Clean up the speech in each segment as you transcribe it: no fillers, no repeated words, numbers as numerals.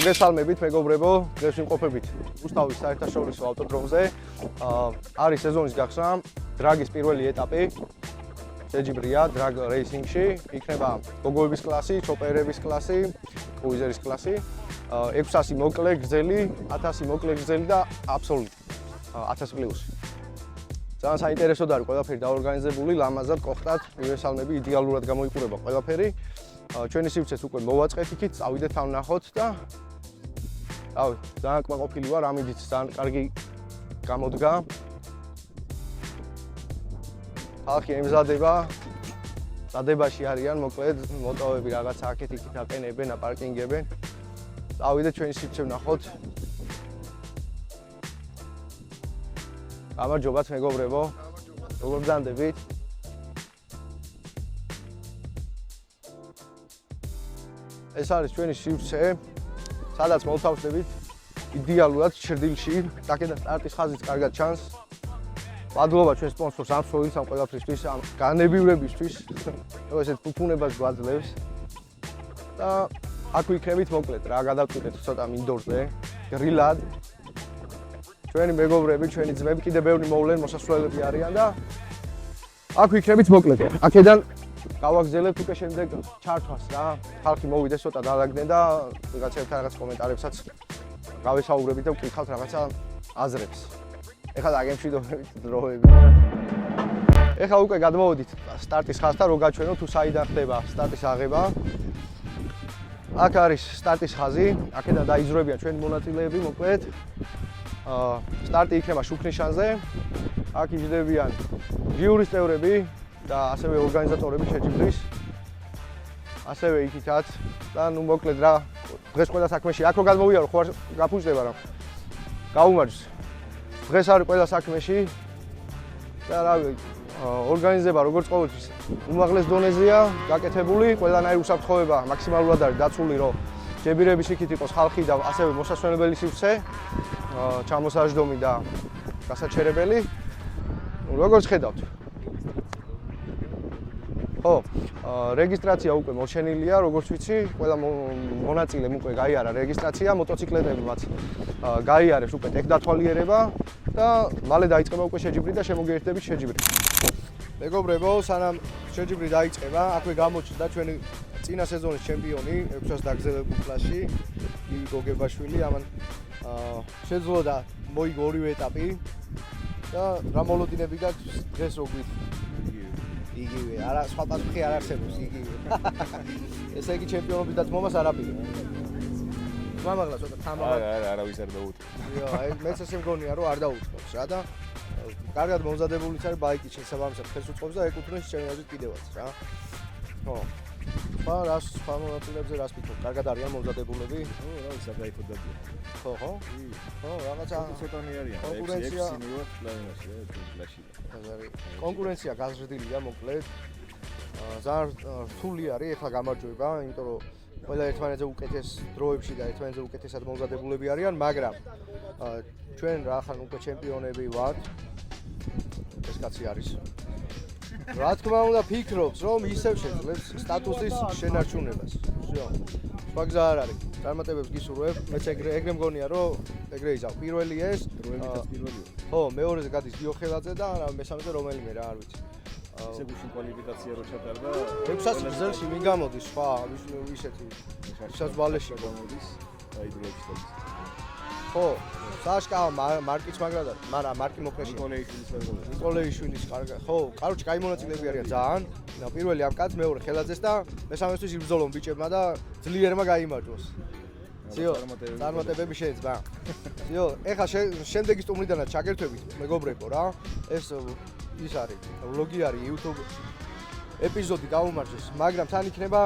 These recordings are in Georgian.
მოგესალმებით მეგობრებო, დღეს ვიმყოფებით რუსთავის საერთაშორისო ავტოდრომზე. არის სეზონის გახსნა, დრაგის პირველი ეტაპი. შეჯიბრია დრაგ რეისინგში, იქნება გოგოების კლასი, ჩოპერების კლასი, კრუიზერის კლასი. 600 მოკლე გრძელი, 1000 მოკლე გრძელი და აბსოლუტი 1000 პლუსი. ძალიან საინტერესოდ არის ყველაფერი დაორგანიზებული, ლამაზად ყოხტად, მივესალმები, იდეალურად გამოიყურება ყველაფერი. ჩვენი სივრცეს უკვე მოვაწყეთ იქით, წავიდეთ ამ ნახოთ და რავი, ძალიან კმაყოფილი ვარ, ამით ძალიან კარგი გამოდგა. ხალხი ემზადება, დადებაში არიან, მოკლედ, მოტოვები რაღაცა აქეთ იქით აყენებენ, აპარკინგებენ. წავიდეთ ჩვენი სივრცე ვნახოთ. გამარჯობათ მეგობრებო. როგორ ბრძანდებით? ეს არის ჩვენი სივრცე, სადაც მოვთავსდებით იდეალურად ჩრდილში, აქედან სტარტის ხაზიც კარგად ჩანს. მადლობა ჩვენ სპონსორს ამსოვილს ამ ყველაფრისთვის, ამ განებივრებისთვის, რომ ესეთ ფუფუნებას გვაძლევს. და აქ ვიქნებით მოკლედ რა, გადავწყვიტეთ ცოტა მინდორზე, გრილად. ჩვენი მეგობრები, ჩვენი ძმები კიდე ბევრი მოვლენ მოსასვლელები არიან და აქ ვიქნებით მოკლედ. აქედან გავაგზავნებთ უკვე შემდეგ ჩართვას რა. ხალხი მოვიდეს ცოტა დაალაგდნენ და ვიღაცებთან რაღაც კომენტარებსაც გავესაუბრებით და ვკითხავთ რაღაცა აზრებს. ეხლა დაგემშვიდობებით დროები. ეხლა უკვე გადმოვიდით სტარტის ხაზთან, რომ გაჩვენოთ თუ საიდან ხდება სტარტის აღება. აქ არის სტარტის ხაზი, აქედან დაიზრვებიან ჩვენი მონაწილეები მოკლედ. სტარტი იქნება შუქნიშანზე. აქ იჯდებიან ჟიურის წევრები და ასევე ორგანიზატორები შეჯიბრის. ასევე იქითაც და ნუ მოკლედ რა, დღეს ყველა საქმეში აქ რო გადმოვიარო, ხო არ გაფუჭდება რა. გაუმარჯოს. დღეს არის ყველა საქმეში და რავი, ორგანიზება როგორც ყოველთვის უმაღლეს დონეზეა გაკეთებული, ყველანაირი უსაფრთხოება მაქსიმალურად არის დაცული, რომ ჯებირების იქით იყოს ხალხი და ასევე მოსასვენებელი სივრცე, ჩამოსაჯდომი და გასაჩერებელი. ნუ როგორც ხედავთ. ხო, რეგისტრაცია უკვე მოჩენილია, როგორც ვიცი, ყველა მონაწილემ უკვე გაიარა რეგისტრაცია, მოტოციკლებმაც გაიარეს უკვე ტექდათვალიერება და მალე დაიწყება უკვე შეჯიბრი და შემოგიერთდებით შეჯიბრი. მეგობრებო, სანამ შეჯიბრი დაიწყება, აქვე გამოჩნდა ჩვენი წინა სეზონის ჩემპიონი 600 დაგზელებულ კლასში, ივი გოგებაშვილი, ამან შეძლო და მოიგო ორივე ეტაპი და რა მოლოდინები გაქვს დღეს რო გვით იგივე, არა სხვა პასუხი არ არსებობს, იგივე. ესე იგი ჩემპიონობის დათმობას არ აპირებ. მამაღლა ცოტა თამაა. არავის არ დაუწყო. აი მეც ესე მგონია რომ არ დაუწყობს რა და კარგად მომზადებულიც არის ბაიკი შესაბამისად ხელს უწყობს და ეკუთვნის ჩემპიონატს კიდევაც რა. ხო. რას სხვა მონაწილეებზე რას ვიტყოდ? კარგად არიან მომზადებულები? ხო, რა ისა გაიქო დაგია. ხო, ხო? ხო, რაღაცა ცოტანი არიან. კონკურენცია მივარ კლასში, კლასში. კონკურენცია გაზრდილია მოკლედ. ძალიან რთული არის ეხლა გამარჯვება, იმიტომ რომ ყველა ერთმანეთზე უკეთეს დროებში და ერთმანეთზე უკეთესად მომზადებულები არიან, მაგრამ ჩვენ რა ხან უკვე ჩემპიონები ვართ. ეს კაცი არის. რა თქმა უნდა ფიქრობს, რომ ისევ შეძლებს სტატუსის შენარჩუნებას. всё. სხვა გზა არ არის. წარმატებებს გისურვებ. მეც ეგრე მგონია, რომ ეგრე იზავ. პირველი ეს, დროებითაც პირველია. ხო, მეორეზე გადის დიოხელაძე და მესამეზე რომელიმე რა არ ვიცი. ისე გუშინ კვალიფიკაცია რო ჩატარდა. 600 გზელში მინ გამოდის სხვა ისეთი. ისაც ბალეში გამოდის. აი დროებში და. ხო, საშკა მარკიც მაგრად არის, მაგრამ მარკი მოკლეში. ნიკოლეიშვილის კარგი. ხო, კაროჩი კაი მონაწილეები არიან ძალიან. და პირველი ამ კაცს, მეორე ხელაძეს და მესამესთვის იბრძოლონ ბიჭებმა და ძლიერმა გაიმარჯვოს. ძიო, წარმატებები შეეცბა. ძიო, ეხლა შემდეგი სტუმრიდანაც ჩაგერთვებით, მეგობრებო რა. ეს ის არის, ვლოგი არის YouTube ეპიზოდი გაუმარჯოს, მაგრამ თან იქნება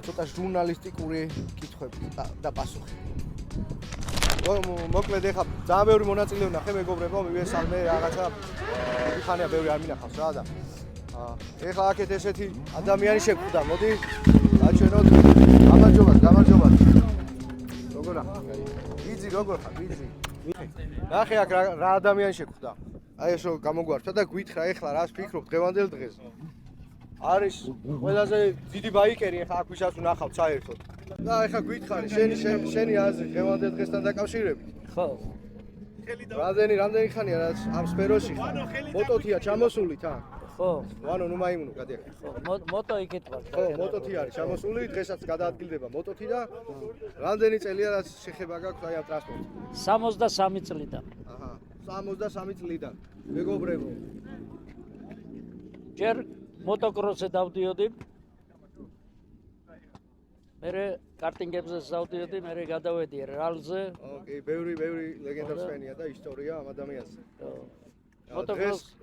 ცოტა ჟურნალისტიკური კითხვები და პასუხი. მოკლედ ეხლა ძალიან ბევრი მონაწილე ვნახე მეგობრებო, მივესალმე რაღაცა ხანია ბევრი არ მინახავს რა და ეხლა აქეთ ესეთი ადამიანი შეგვხვდა, მოდი გაჩვენოთ. გამარჯობათ. როგორ ხარ? ბიძი როგორ ხარ? ბიძი. ნახე აქ რა ადამიანი შეგვხვდა. აი ეს რო გამოგვარჩა და გვითხრა ეხლა რას ფიქრობ დღევანდელ დღეს. არის ყველაზე დიდი ბაიკერი ეხლა აქ ვისაც ვნახავთ საერთოდ. და ეხლა გითხარი შენი აზრი დღევანდელ დღესთან დაკავშირებით. ხო. რამდენი ხანია რაც ამ სფეროში ხარ? მოტოთია ჩამოსული თან? ხო. ვანო ნუ მაიმუნო გადიახ. ხო, მოტო იქით ვარ. ხო, მოტოთი არის ჩამოსული, დღესაც გადაადგილდება მოტოთი და რამდენი წელია რაც შეხება გაქვს აი ამ ტრანსპორტს? 63 წლიდან. აჰა, 63 წლიდან. მეგობრებო. ჯერ მოტოკროსზე დავდიოდი. მერე კარტინგებზე დავდიოდი, მერე გადავედი რალზე. ოკეი, ბევრი ლეგენდარს ფენია და ისტორია ამ ადამიანს.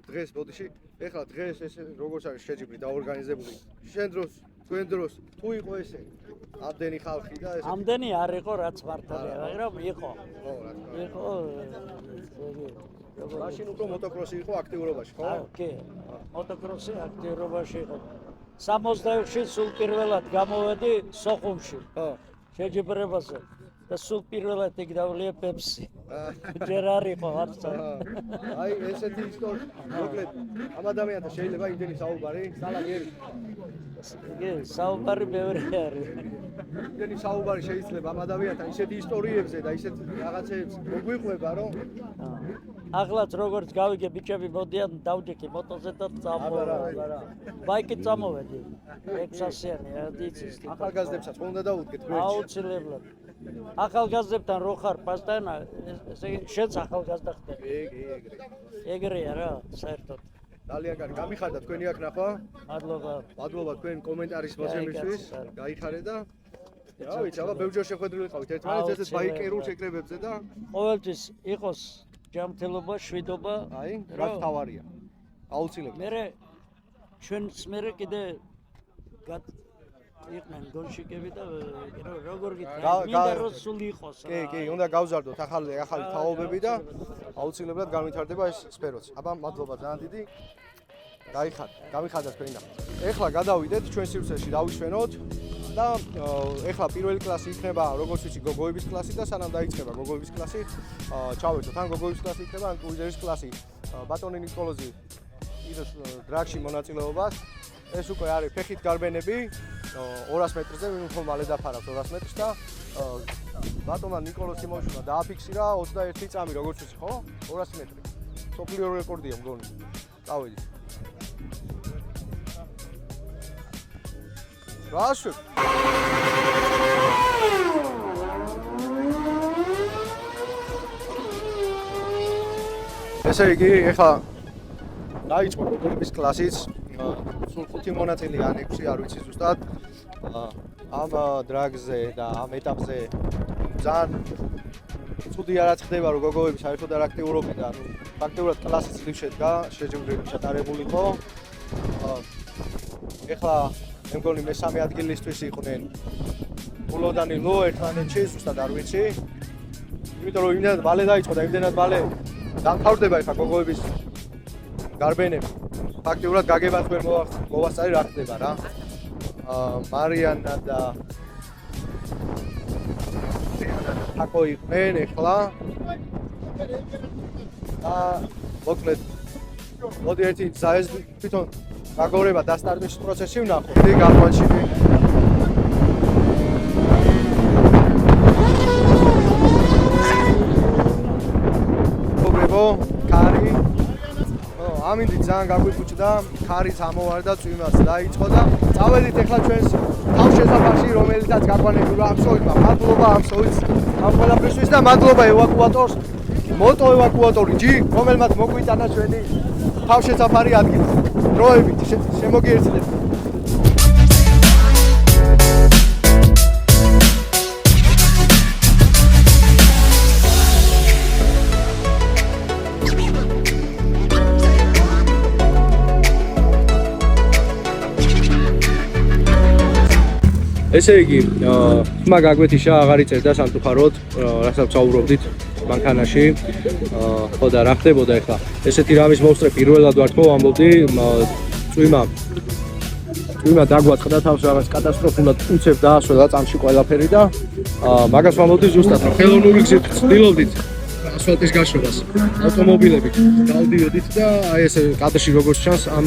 დღეს ბოდიში, ეხლა დღეს ეს როგორც არის შეჯიბრი დაორგანიზებული. შენ დროს, თქვენ დროს თუ იყო ესე? ამდენი ხალხი და ესე. ამდენი არ იყო რაც მართალია, მაგრამ იყო. ხო, რა თქმა უნდა. იყო. მაშინ უფრო მოტოკროსი იყო აქტიურობაში, ხო? კი. მოტოკროსი აქტიურობაში იყო. 66-ში სულ პირველად გამოვედი სოხუმში. ხო. შეჯიბრებაზე და სულ პირველად იქ დავლიე პეპსი. ჯერ არ იყო არც. აი ესეთი ისტორია. მოკლედ ამ ადამიანთან შეიძლება იმდენი საუბარი, სალაგერი. კი, საუბარი ბევრი არის. იმდენი საუბარი შეიძლება ამ ადამიანთან ისეთი ისტორიებზე და ისეთ რაღაცეებზე მოგვიყვება, რომ ახლაც როგორც გავიგე ბიჭები მოდიან დავჯექი მოტოზე და წამოვედი. ბაიკით წამოვედი. 600-იანი იცის. ახალგაზრდებსაც უნდა დაუდგეთ გვერდში. აუცილებლად. ახალგაზრდებთან რო ხარ პასტანა, ესე იგი შენც ახალგაზრდა ხდები. ეგრეა რა, საერთოდ. ძალიან კარგი, გამიხარდა თქვენი აქ ნახვა. მადლობა თქვენ კომენტარის მოსემისთვის. გაიხარე და რა ვიცი, აბა ბევრჯერ შეხვედრილი ყავით ერთმანეთს ესეთ ბაიკერულ შეკრებებზე და ყოველთვის იყოს ჯანმრთელობა, შვიდობა, აი, რა თავარია. აუცილებლად. მერე ჩვენს მერე კიდე იყვნენ გონშიკები და როგორ გითხრა, მინდა რომ სულ იყოს რა. კი, უნდა გავზარდოთ ახალი თაობები და აუცილებლად განვითარდება ეს სფეროც. აბა, მადლობა ძალიან დიდი. გამიხარდა თქვენი ნახვა. ეხლა გადავიდეთ ჩვენ სივრცეში დავიშვენოთ და ეხლა პირველი კლასი იქნება, როგორც ვიცი, გოგოების კლასი და სანამ დაიწყება გოგოების კლასი, ჩავერთოთ ან გოგოების კლასი იქნება, ან კრუიზერის კლასი. ბატონი ნიკოლოზი იდოს დრაგში მონაწილეობას. ეს უკვე არის ფეხით გარბენები 200 მეტრზე, ვინ უფრო მალე დაფარავს 200 მეტრს და ბატონმა ნიკოლოზი მოშურა დააფიქსირა 21 წამი, როგორც ვიცი, ხო? 200 მეტრი. სოფლიო რეკორდია მგონი. წავედით. რაშო? ესე იგი, ეხლა დაიწყო გოგოების კლასიც. სულ 5 მონაწილე ან 6 არ ვიცი ზუსტად. ამ დრაგზე და ამ ეტაპზე ძალიან ცუდი არაც ხდება, რომ გოგოები საერთოდ არ აქტიურობენ და ფაქტობრივად კლასი ძლივ შედგა, შეჯიბრები ჩატარებულიყო. ეხლა მე მგონი მესამე ადგილისთვის იყვნენ ბულოდანი ლო ერთმანეთში, ზუსტად არ ვიცი. იმიტომ რომ იმდენად მალე დაიწყო და იმდენად მალე დამთავრდება ეხლა გოგოების გარბენები. ფაქტობრივად გაგებაც ვერ მოვასწარი რა ხდება რა. მარიანა და აკო იყვნენ ეხლა. მოკლედ მოდი ერთი ზაეს თვითონ გაგორება დასტარტების პროცესი ვნახოთ. დი გაყვანჩები. მოგებო, კარი. ამინდი ძალიან გაგვიფუჭდა, ქარიც ამოვარდა, წვიმაც დაიწყო და წავედით ეხლა ჩვენს თავშესაფარში, რომელიცაც გაყვანებული ამსოვითმა. მადლობა ამსოვითს ამ ყველაფრისთვის და მადლობა ევაკუატორს, მოტო ევაკუატორი ჯი, რომელმაც მოგვიტანა ჩვენი თავშესაფარი ადგილი. დროებით შემოგიერთდეთ. ესე იგი, ხმა გაგვეთიშა აღარ იწერდა სამწუხაროდ, რასაც ვსაუბრობდით მანქანაში. ხო და რა ხდებოდა ეხლა? ესეთი რამის მოსწრე პირველად ვარ თქო, ამბობდი, წვიმა დაგვაწყდა თავს რაღაც კატასტროფულად უცებ დაასვლა წამში ყველაფერი და მაგას ვამბობდი ზუსტად, რომ ხელოვნური გზით ვცდილობდით ასფალტის გაშრობას ავტომობილებით დავდიოდით და აი ესე კადრში როგორც ჩანს ამ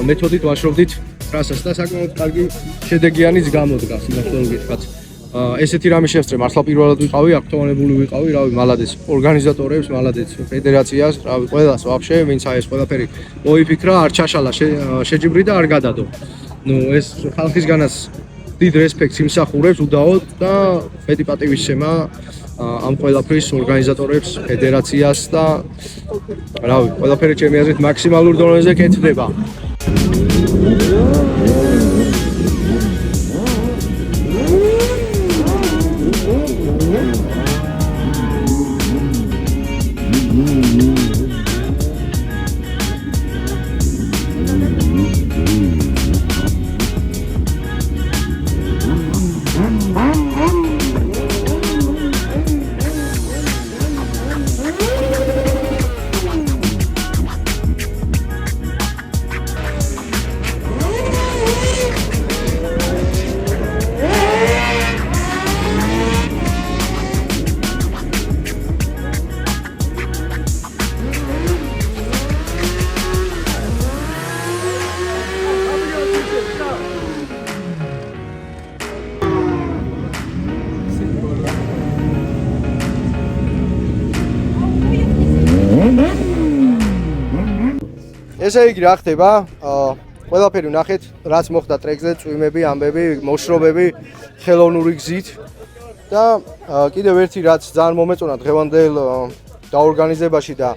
მეთოდით ვაშრობდით ტრასას და საკმაოდ კარგი შედეგიანიც გამოდგა, სიმართლე რომ გითხრათ. ესეთი რამე შემსწრე მართლა პირველად ვიყავი, აქტუალებული ვიყავი, რავი, მალადეს ორგანიზატორებს, მალადეს ფედერაციას, რავი, ყველას ვაფშე, ვინც აი ეს ყველაფერი მოიფიქრა, არ ჩაშალა, შეჯიბრი და არ გადადო. ნუ ეს ხალხისგანაც დიდ რესპექტს იმსახურებს უდაოდ და მეტი პატივისცემა ამ ყველაფრის ორგანიზატორებს, ფედერაციას და რავი, ყველაფერი ჩემი აზრით მაქსიმალურ დონეზე კეთდება. ესე იგი რა ხდება? ყველაფერი ვნახეთ, რაც მოხდა ტრეკზე, წვიმები, ამბები, მოშრობები, ხელოვნური გზით და კიდევ ერთი რაც ძალიან მომეწონა დღევანდელ დაორგანიზებაში და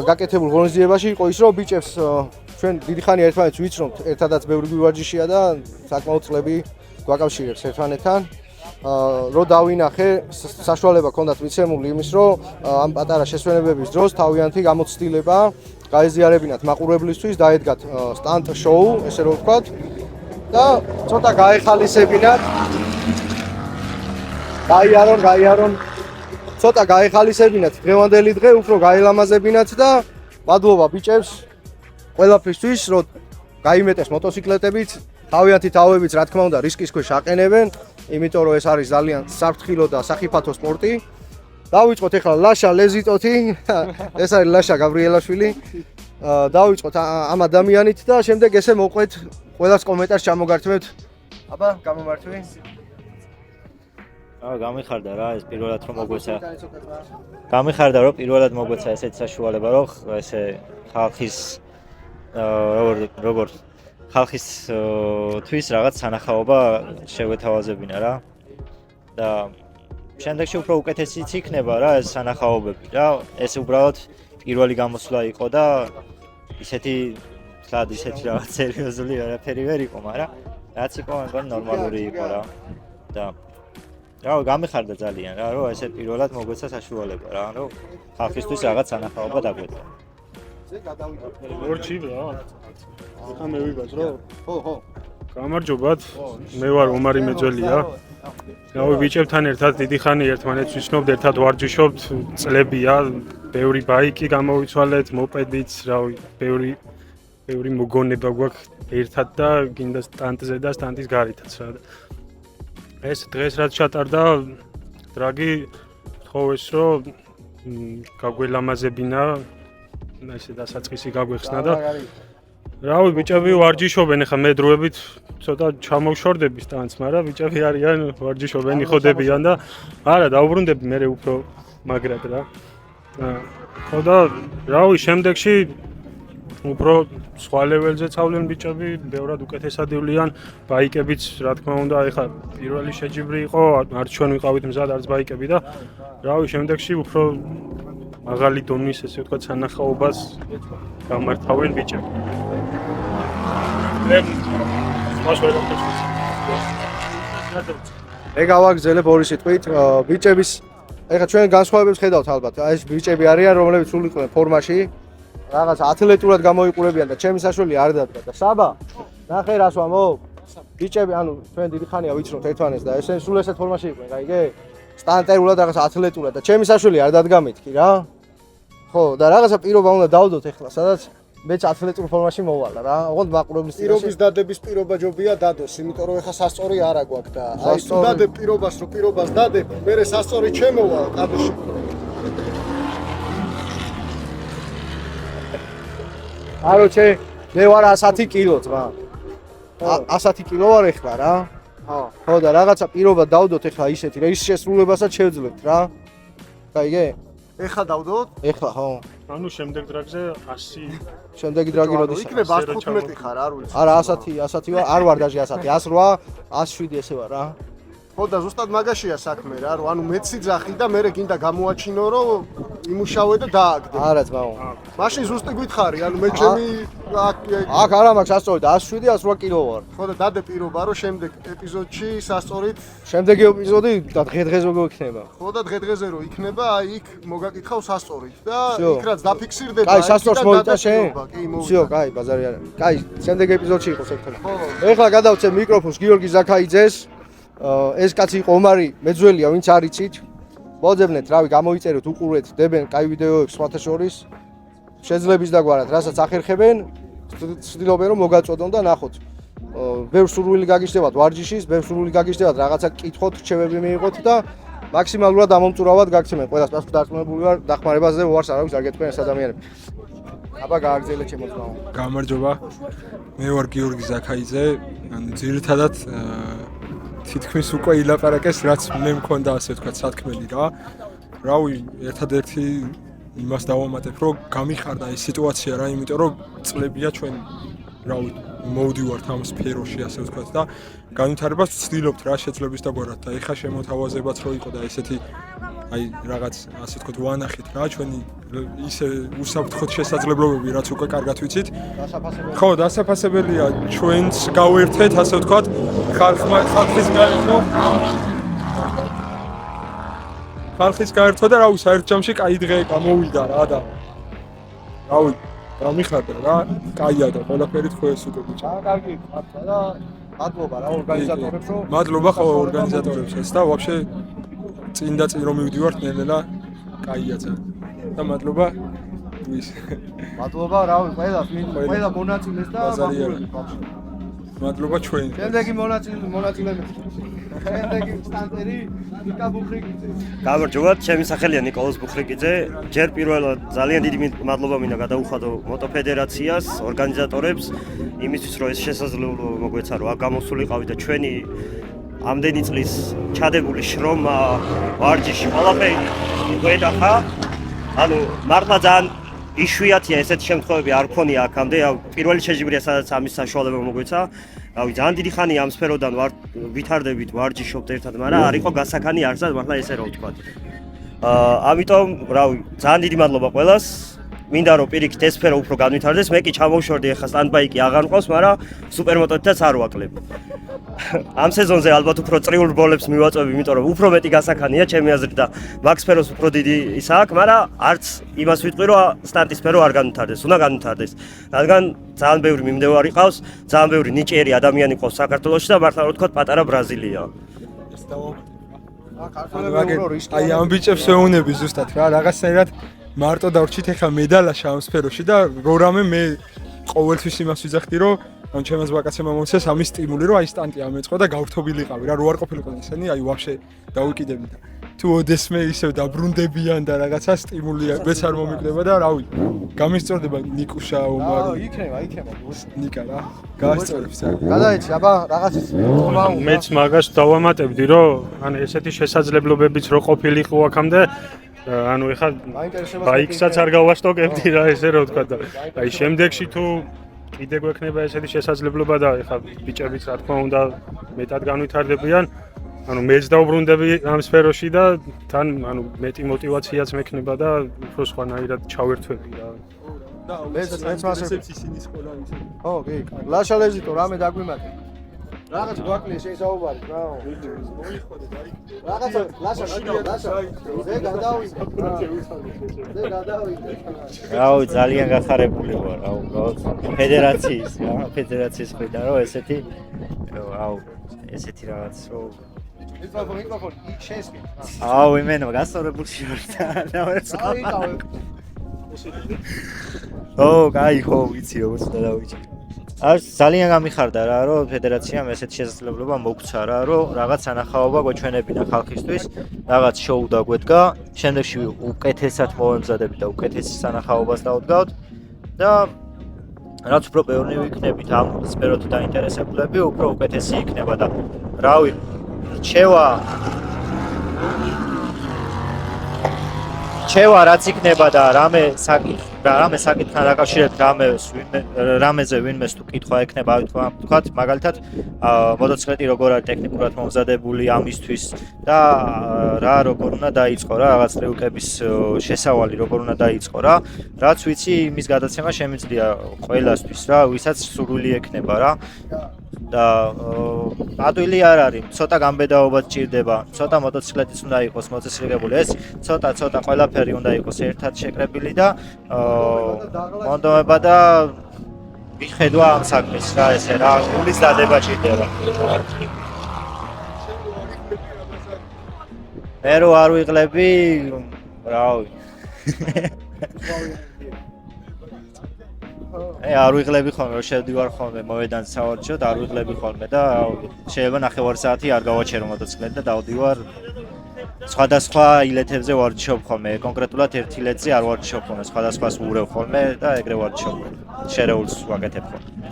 გაკეთებულ ღონისძიებაში იყო ის, რომ ბიჭებს ჩვენ დიდი ხანია ერთმანეთს ვიცნობთ, ერთადაც ბევრი გვივარჯიშია და საკმაოდ წლები გვაკავშირებს ერთმანეთთან. რო დავინახე, საშუალება ჰქონდათ მიცემული იმის, რომ ამ პატარა შესვენებების დროს თავიანთი გამოცდილება გაეზიარებინათ მაყურებლისთვის, დაედგათ სტანტ შოუ, ესე რომ ვთქვათ და ცოტა გაეხალისებინათ. გაიარონ. ცოტა გაეხალისებინათ დღევანდელი დღე, უფრო გაელამაზებინათ და მადლობა ბიჭებს ყველაფრისთვის, რომ გაიმეტეს მოტოციკლეტებით, თავიანთი თავებიც რა თქმა უნდა რისკის ქვეშ აყენებენ, იმიტომ რომ ეს არის ძალიან საფრთხილო და სახიფათო სპორტი. დავიწყოთ ახლა ლაშა ლეზიტოთი, ეს არის ლაშა გაბრიელაშვილი. დავიწყოთ ამ ადამიანით და შემდეგ ესე მოყვეთ ყველას კომენტარს ჩამოგართმევთ. აბა, გამომართვი. გამიხარდა რა ეს პირველად რომ მოგვეცა. გამიხარდა რომ პირველად მოგვეცა ესეთი საშუალება რომ ესე ხალხის როგორ ხალხის თვის რაღაც სანახაობა შევეთავაზებინა რა. და შემდეგში უფრო უკეთესიც იქნება რა ეს სანახაობები რა. ეს უბრალოდ პირველი გამოსვლა იყო და ისეთი რაღაც სერიოზული არაფერი ვერ იყო, მაგრამ რაც იყო, მაგრამ ნორმალური იყო რა. და რა გამიხარდა ძალიან რა, რომ ესე პირველად მოგვეცა საშუალება რა, რომ ხალხისთვის რაღაც სანახაობა დაგვეცა. ორჩი რა. ახლა მე ვიბაზრო. ხო. გამარჯობათ. მე ვარ ომარი მეძველია. რავი ბიჭებთან ერთად დიდი ხანი ერთმანეთს ვიცნობთ, ერთად ვარჯიშობთ, წლებია, ბევრი ბაიკი გამოვიცვალეთ, მოპედიც, რავი, ბევრი მოგონება გვაქვს ერთად და გინდა სტანტზე და სტანტის გარითაც რა. ეს დღეს რაც ჩატარდა, დრაგი თხოვეს რომ გაგველამაზებინა, ესე დასაწყისი გაგვეხსნა და რავი ბიჭები ვარჯიშობენ, ახლა მე დროებით ცოტა ჩამოვშორდები სტანტს, მაგრამ ბიჭები არიან ვარჯიშობენ, იხოდებიან და არა დაუბრუნდები მე უფრო მაგრად რა. ხო და რავი შემდეგში უფრო სხვა ლეველზე წავლენ ბიჭები, ბევრად უკეთესად ივლიან, ბაიკებიც რა თქმა უნდა, ეხლა პირველი შეჯიბრი იყო, არც ჩვენ ვიყავით მზად, არც ბაიკები და რავი შემდეგში უფრო მაღალი დონის ესე ვთქვათ სანახაობას გამართავენ ბიჭები. მე გავაგზელებ ორი სიტყვით, ბიჭების ეხლა ჩვენ განსხვავებებს ხედავთ ალბათ. ეს ბიჭები არიან, რომლებიც სულ იყვნენ ფორმაში, რაღაც ათლეტურად გამოიყურებიან და ჩემი საშველი არ დადგა და საბა, ნახე რას ვამო? ბიჭები, ანუ ჩვენ დიდი ხანია ვიცნობთ ერთმანეთს და ესენ სულ ესეთ ფორმაში იყვნენ, გაიგე? სტანტერულად რაღაც ათლეტურად და ჩემი საშველი არ დადგა მეთქი რა. ხო, და რაღაცა პირობა უნდა დავდოთ ეხლა, სადაც მეც ათლეტურ ფორმაში მოვალა რა. ოღონდ მაყურებლის წინაშე. პირობის დადების პირობა ჯობია დადოს, იმიტომ რომ ეხლა სასწორი არ აგვაქვს და აი თუ დადებ პირობას, რომ პირობას დადებ, მერე სასწორი ჩემოვალ კადრში. აროჩე, მე ვარ 110 კილო ძმა. 110 კილო ვარ ეხლა რა. ხო და რაღაცა პირობა დავდოთ ეხლა ისეთი რა ის შესრულებასაც შევძლებთ რა. გაიგე? ეხლა დავდოთ? ეხლა ხო. ანუ შემდეგ დრაგზე 100 შემდეგი დრაგი როდის? იქნება 115 ხარ, არ ვიცი. არა 100 ვარ, არ ვარ დაჟე 100, 108, 107 ესე ვარ რა. ხო და ზუსტად მაგაშია საქმე რა, რომ ანუ მეცი ძახი და მე გინდა გამოაჩინო, რომ იმუშავე და დააგდე. არა ძმაო. მაშინ ზუსტი გითხარი, ანუ მე ჩემი აქ არა მაქვს სასწორით 107, 108 კილო ვარ. ხო და დადე პირობა, რომ შემდეგ ეპიზოდში სასწორით შემდეგი ეპიზოდი და დღე-დღეზე როგორ იქნება? ხო და დღე-დღეზე რო იქნება, აი იქ მოგაკითხავ სასწორით და всё. იქ რაც დაფიქსირდება, კაი, სასწორს მოვიწა შენ? კი, მოვიწა. всё, კაი, ბაზარი არა. კაი, შემდეგი ეპიზოდში იყოს ერთხელ. ხო. ეხლა გადავწე მიკროფონს გიორგი ზაქაიძეს. ეს კაცი იყო ომარი, მეძველია, ვინც არ იცით. მოძებნეთ, რავი, გამოიწეროთ, უყურეთ, დებენ კაი ვიდეოებს სხვათა შორის. შეძლების დაგვარად, რასაც ახერხებენ, ვცდილობენ რომ მოგაწოდონ და ნახოთ. ბევრ სურვილი გაგიჟდებათ ვარჯიშის, ბევრ სურვილი გაგიჟდებათ რაღაცა კითხოთ, რჩევები მიიღოთ და მაქსიმალურად ამომწურავად გაგცემენ. ყველას პასუხდარწმუნებული ვარ, დახმარებაზე ვარს, არავის არ გეტყვიან ეს ადამიანები. აბა გააგრძელე ჩემო ძმაო. გამარჯობა. მე ვარ გიორგი ზაქაიძე. ანუ ძირითადად თითქმის უკვე ილაპარაკეს, რაც მე მქონდა ასე ვთქვათ, სათქმელი რა. რავი, ერთადერთი იმას დავამატებ, რომ გამიხარდა ეს სიტუაცია რა, იმიტომ რომ წლებია ჩვენ რავი, მოვდივართ ამ სფეროში ასე ვთქვათ და განვითარებას ვცდილობთ რა შეძლების დაგვარად და ეხა შემოთავაზებაც რო იყო და ესეთი აი რაღაც ასე ვთქვათ ვანახეთ რა ჩვენი ისე უსაფრთხოდ შესაძლებლობები რაც უკვე კარგად ვიცით. ხო, დასაფასებელია ჩვენც გავერთეთ ასე ვთქვათ ხალხის გაერთო ხალხის გაერთო და რავი საერთ ჯამში კაი დღე გამოვიდა რა და რავი გამიხარდა რა, კაია და ყველაფერი თქვენ ეს უკვე ბიჭა. კარგი, და მადლობა რა ორგანიზატორებს რომ მადლობა ხო ორგანიზატორებსაც და ვაფშე წინ და წინ რომ მივდივართ ნელ-ნელა კაია ძალიან. და მადლობა ვის. მადლობა რავი, ყველა მონაწილეს და მადლობა ჩვენ. შემდეგი მონაწილეები. შემდეგი სტანტერი ნიკა ბუხრიკიძე. გამარჯობათ, ჩემი სახელია ნიკოლოზ ბუხრიკიძე. ჯერ პირველად ძალიან დიდი მადლობა მინდა გადაუხადო მოტო ფედერაციას, ორგანიზატორებს იმისთვის, რომ ეს შესაძლებლობა მოგვეცა, რომ აქ გამოსულიყავი და ჩვენი ამდენი წლის ჩადებული შრომა, ვარჯიში, ყველაფერი გვეძახა. ანუ მართლა ძალიან იშვიათია ესეთი შემთხვევები არ ქონია აქამდე, პირველი შეჯიბრია სადაც ამის საშუალება მოგვეცა. რავი, ძალიან დიდი ხანია ამ სფეროდან ვითარდებით, ვარჯიშობთ ერთად, მაგრამ არ იყო გასახანი არსად მართლა ესე რა ვთქვა. ამიტომ, რავი, ძალიან დიდი მადლობა ყველას. მინდა რომ პირიქით ეს სფერო უფრო განვითარდეს, მე კი ჩამოვშორდი ახლა სტანდბაიკი აღარ მყავს, მაგრამ სუპერმოტოთაც არ ვაკლებ. ამ სეზონზე ალბათ უფრო წრიულ რბოლებს მივაწვევ, იმიტომ რომ უფრო მეტი გასახანია ჩემი აზრით და მაგ სფეროს უფრო დიდი ის აქვს, მაგრამ არც იმას ვიტყვი რომ სტანტის სფერო არ განვითარდეს, უნდა განვითარდეს. რადგან ძალიან ბევრი მიმდევარი ყავს, ძალიან ბევრი ნიჭიერი ადამიანი ყავს საქართველოში და მართლა რომ ვთქვათ პატარა ბრაზილია. აი ამ ბიჭებს ვეუნები ზუსტად რა, რაღაცნაირად მარტო დავრჩით ახლა მედალაშა ამ სფეროში და რამე მე ყოველთვის იმას ვიძახდი რომ ან ჩემს ვაკაცებმა მომცეს ამის სტიმული რომ აი სტანტი ამეწყო და გავრთობილიყავი რა რო არ ყოფილიყო ისინი აი ვაფშე დავიკიდები და თუ ოდესმე ისევ დაბრუნდებიან და რაღაცა სტიმულია მეც არ მომიკვდება და რავი გამისწორდება ნიკუშა ომარი იქნება ნიკა რა გაასწორებს რა გადაეცი აბა რაღაცის მეც მაგას დავამატებდი რომ ან ესეთი შესაძლებლობებიც რო ყოფილიყო აქამდე ანუ ეხლა ბაიკსაც არ გავასტოკებდი რა ესე რა ვთქვა და აი შემდეგში თუ კიდე გვექნება ესეთი შესაძლებლობა და ეხლა ბიჭებიც რა თქმა უნდა მეტად განვითარდებიან ანუ მეც დავბრუნდები ამ სფეროში და თან ანუ მეტი мотиваციაც მექნება და უფრო სხვანაირად ჩავერთვები რა და მეც მასეც ისინის ყველა ისე ო კი ლაშალეზიტო რამე დაგვიმატე რაღაც გვაკლია შეისაუბარი რა რაღაცა ლაშა ზე გადავიდე რაო ძალიან გახარებული ვარ რა უბრალოდ ფედერაციის ხვიდა რომ ესეთი რაო ესეთი რაღაც რომ მიკროფონი შეესკი აუ იმენო გასწორებული ვარ და ო კაი ხო ვიცი როგორც უნდა დავიჭირო არც ძალიან გამიხარდა რა რომ ფედერაციამ ესეთი შესაძლებლობა მოგცა რა რომ რაღაც ანახაობა გვეჩვენებინა ხალხისთვის რაღაც შოუ დაგვედგა შემდეგში უკეთესად მოვემზადებით და უკეთეს სანახაობას დავდგავთ და რაც უფრო ბევრი ვიქნებით ამ სფეროთი დაინტერესებულები, უფრო უკეთესი იქნება და რავი, რჩევა რაც იქნება და რამე საკითხთან დაკავშირებით რამეზე ვინმეს თუ კითხვა ექნება, ვთქვათ, მაგალითად, მოტოციკლეტი როგორ არის ტექნიკურად მომზადებული ამისთვის და რა როგორ უნდა დაიწყო რა, რაღაც ტრიუკების შესავალი როგორ უნდა დაიწყო რა, რაც ვიცი, იმის გადაცემა შემიძლია ყველასთვის რა, ვისაც სურვილი ექნება რა. და ადვილი არ არის, ცოტა გამბედაობა სჭირდება, ცოტა მოტოციკლეტიც უნდა იყოს მოწესრიგებული, ეს ცოტა ყველაფერი უნდა იყოს ერთად შეკრებილი და მონდომება და მიხედვა ამ საქმეს რა, ესე რა, გულის დადება სჭირდება. მე რო არ ვიღლები, რავი. არ ვიღლები ხოლმე, რომ შევდივარ ხოლმე მოედანზე სავარჯიშოდ, არ ვიღლები ხოლმე და შეიძლება ნახევარი საათი არ გავაჩერო მოტოციკლეტი და დავდივარ სხვადასხვა ილეთებზე ვარჯიშობ ხოლმე, კონკრეტულად ერთ ილეთზე არ ვარჯიშობ ხოლმე, სხვადასხვას ვურევ ხოლმე და ეგრე ვარჯიშობ. შერეულს ვაკეთებ ხოლმე.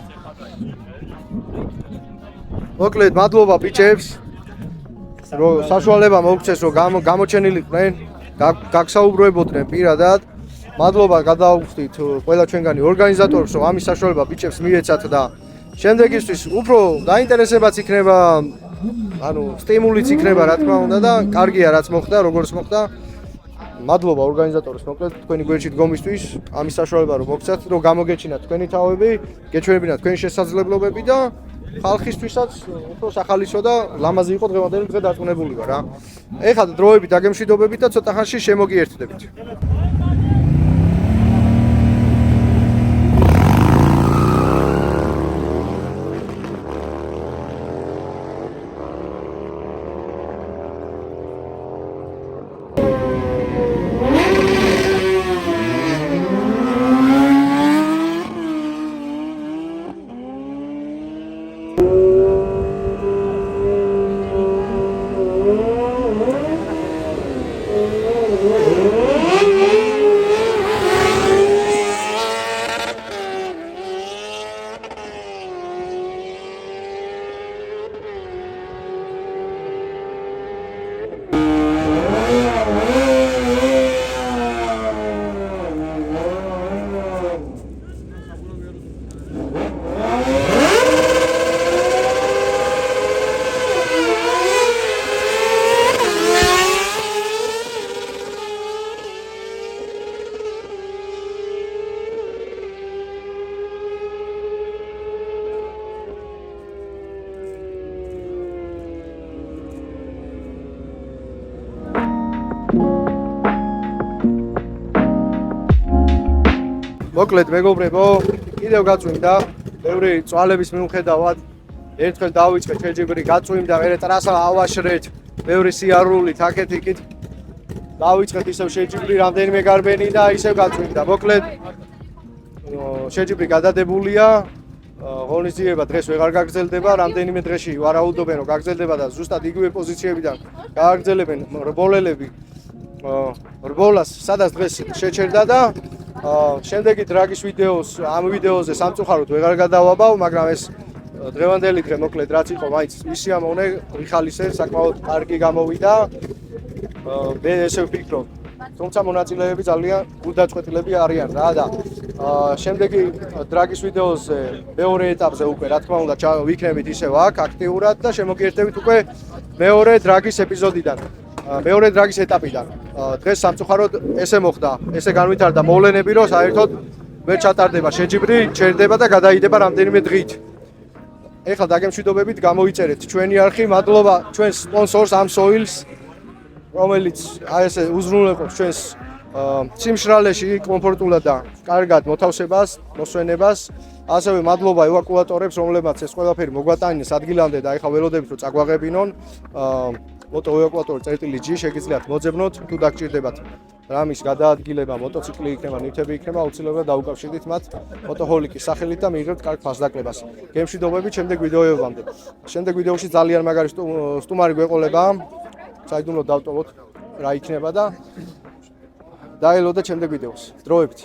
მოკლედ, მადლობა ბიჭებს. რომ საშუალება მოგცეს, რომ გამოჩენილიყვნენ, გაგსაუბრებოდნენ პირადად. მადლობა გადავუხდით ყველა ჩვენგანი ორგანიზატორებს, რომ ამის საშუალება ბიჭებს მიეცათ და შემდეგისთვის უფრო დაინტერესებაც იქნება, ანუ სტიმულიც იქნება რა თქმა უნდა და კარგია რაც მოხდა, როგორც მოხდა. მადლობა ორგანიზატორებს, მოკლედ თქვენი გვერდში დგომისთვის, ამის საშუალება რომ მოგცათ, რომ გამოგეჩინათ თქვენი თავები, გეჩვენებინათ თქვენი შესაძლებლობები და ხალხისთვისაც უფრო სახალისო და ლამაზი იყო დღევანდელი დღე დარწმუნებული ვარ რა. ეხლა დროებით დაგემშვიდობებით და ცოტა ხანში შემოგიერთდებით. მოკლედ მეგობრებო, კიდევ გაწვიმდა, ბევრი წვალების მიუხედავად, ერთხელ დავიწყეთ შეჯიბრი გაწვიმდა, მერე ტრასა ავაშრეთ, ბევრი სიარულით აქეთ-იქით. დავიწყეთ ისევ შეჯიბრი რამდენიმე გარბენი და ისევ გაწვიმდა. მოკლედ შეჯიბრი გადადებულია, ღონისძიება დღეს ვეღარ გაგრძელდება, რამდენიმე დღეში ვარაუდობენ რომ გაგრძელდება და ზუსტად იგივე პოზიციებიდან გააგრძელებენ რბოლელები. რბოლას სადაც დღეს შეჩერდა და შემდეგი დრაგის ვიდეოს ამ ვიდეოზე სამწუხაროდ ვეღარ გადავაბავ, მაგრამ ეს დღევანდელი დღე მოკლედ რაც იყო, მაინც მისიამოვნე, რიხალისე საკმაოდ კარგი გამოვიდა. მე ესე ვფიქრობ. თუმცა მონაწილეები ძალიან გულდაწყვეტილები არიან რა და შემდეგი დრაგის ვიდეოზე მეორე ეტაპზე უკვე რა თქმა უნდა ვიქნებით ისევ აქ აქტიურად და შემოგიერთდებით უკვე მეორე დრაგის ეპიზოდიდან. მეორე დრაგის ეტაპიდან. დღეს სამწუხაროდ ესე მოხდა, ესე განვითარდა მოვლენები, რომ საერთოდ ვერ ჩატარდება შეჯიბრი, ჩერდება და გადაიდება რამდენიმე დღით. ეხლა დაგემშვიდობებით, გამოიწერეთ ჩვენი არხი, მადლობა ჩვენს სპონსორს ამ სოილს, რომელიც აი ესე უზრუნველყოფს ჩვენს სიმშრალეში კომფორტულად და კარგად მოთავსებას, მოსვენებას. ასევე მადლობა ევაკუატორებს, რომლებმაც ეს ყველაფერი მოგვატანინეს ადგილამდე და ეხლა ველოდებით რომ წაგვაღებინონ. მოტო ევაკუატორი წერტილი G შეგიძლიათ მოძებნოთ, თუ დაგჭირდებათ რამის გადაადგილება, მოტოციკლი იქნება, ნივთები იქნება, აუცილებლად დაუკავშირდით მათ მოტოჰოლიკის სახელით და მიიღებთ კარგ ფასდაკლებას. გემშვიდობებით შემდეგ ვიდეოებამდე. შემდეგ ვიდეოში ძალიან მაგარი სტუმარი გვეყოლება. საიდუმლოდ დავტოვოთ რა იქნება და დაელოდეთ შემდეგ ვიდეოს. დროებით.